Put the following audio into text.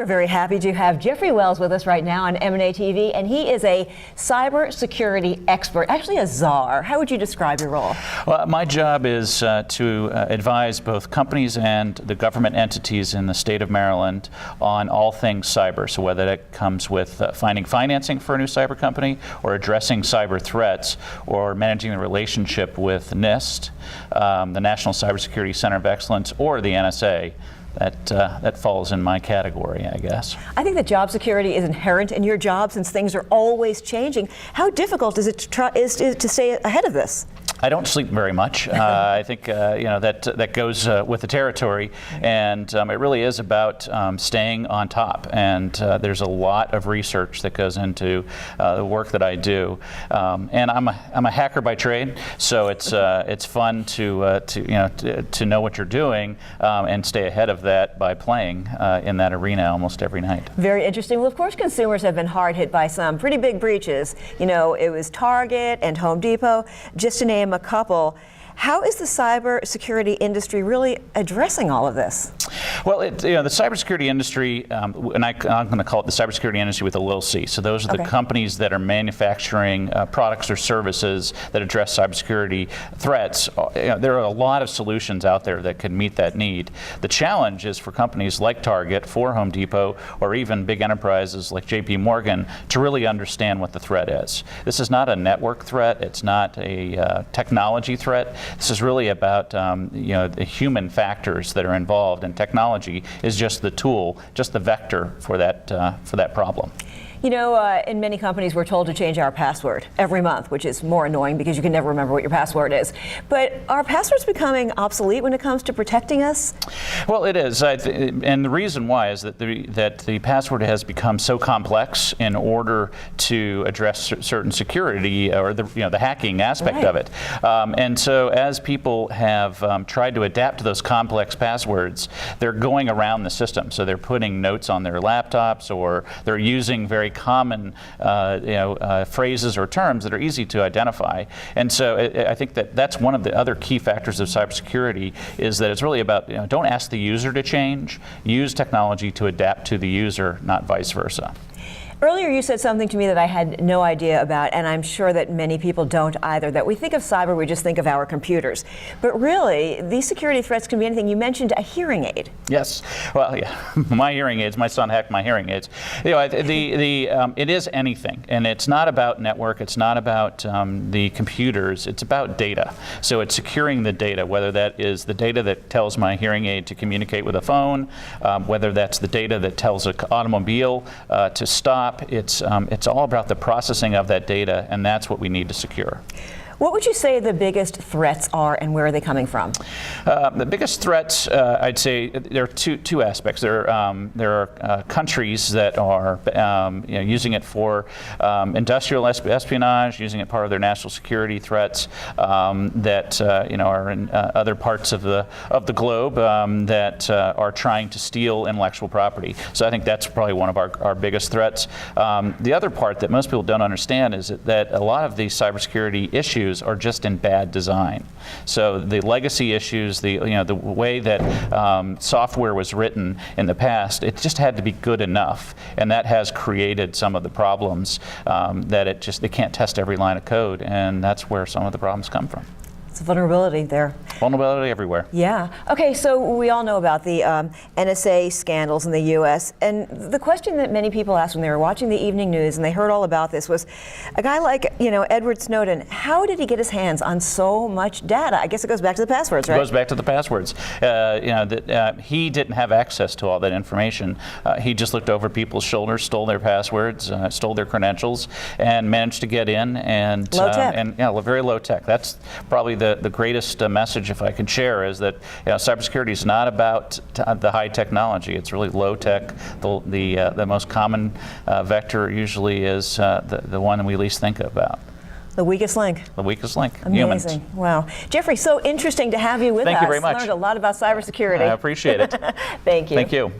we're very happy to have Jeffrey Wells with us right now on M&A TV, and he is a cybersecurity expert, actually a czar. How would you describe your role? Well, my job is to advise both companies and the government entities in the state of Maryland on all things cyber. So whether that comes with finding financing for a new cyber company, or addressing cyber threats, or managing the relationship with NIST, the National Cybersecurity Center of Excellence, or the NSA. That falls in my category, I guess. I think that job security is inherent in your job since things are always changing. How difficult is it to stay ahead of this? I don't sleep very much. I think that goes with the territory, and it really is about staying on top. And there's a lot of research that goes into the work that I do. And I'm a hacker by trade, so it's fun to know what you're doing and stay ahead of that by playing in that arena almost every night. Very interesting. Well, of course, consumers have been hard hit by some pretty big breaches. You know, it was Target and Home Depot, just to name a couple. How is the cybersecurity industry really addressing all of this? Well, the cybersecurity industry, and I'm going to call it the cybersecurity industry with a little c. So those are the companies that are manufacturing products or services that address cybersecurity threats. There are a lot of solutions out there that can meet that need. The challenge is for companies like Target, for Home Depot, or even big enterprises like JP Morgan to really understand what the threat is. This is not a network threat. It's not a technology threat. This is really about the human factors that are involved, and technology is just the tool, just the vector for that problem. You know, in many companies we're told to change our password every month, which is more annoying because you can never remember what your password is. But are passwords becoming obsolete when it comes to protecting us? Well, it is, and the reason why is that the password has become so complex in order to address certain security or the hacking aspect of it. And so as people have tried to adapt to those complex passwords, they're going around the system. So they're putting notes on their laptops, or they're using very common phrases or terms that are easy to identify. And so I think that's one of the other key factors of cybersecurity, is that it's really about don't ask the user to change, use technology to adapt to the user, not vice versa. Earlier you said something to me that I had no idea about, and I'm sure that many people don't either, that we think of cyber, we just think of our computers. But really, these security threats can be anything. You mentioned a hearing aid. Yes. Well, yeah. My hearing aids, my son hacked my hearing aids. It is anything, and it's not about network, it's not about the computers, it's about data. So it's securing the data, whether that is the data that tells my hearing aid to communicate with a phone, whether that's the data that tells an automobile to stop. It's all about the processing of that data, and that's what we need to secure. What would you say the biggest threats are, and where are they coming from? The biggest threats, I'd say, there are two aspects. There are countries that are using it for industrial espionage, using it part of their national security threats that are in other parts of the globe that are trying to steal intellectual property. So I think that's probably one of our biggest threats. The other part that most people don't understand is that a lot of these cybersecurity issues are just in bad design. So the legacy issues, the way that software was written in the past, it just had to be good enough, and that has created some of the problems that they can't test every line of code, and that's where some of the problems come from. It's a vulnerability there. Vulnerability everywhere. Yeah. Okay, so we all know about the NSA scandals in the U.S., and the question that many people asked when they were watching the evening news and they heard all about this was, a guy like Edward Snowden, how did he get his hands on so much data? I guess it goes back to the passwords, right? It goes back to the passwords. He didn't have access to all that information. He just looked over people's shoulders, stole their passwords, stole their credentials, and managed to get in. And low tech. Very low tech. That's probably the greatest message, if I can share, is that cybersecurity is not about the high technology. It's really low tech. The most common vector usually is the one we least think about. The weakest link. The weakest link. Amazing. Humans. Wow. Jeffrey, so interesting to have you with us. Thank you very much. Learned a lot about cybersecurity. I appreciate it. Thank you. Thank you.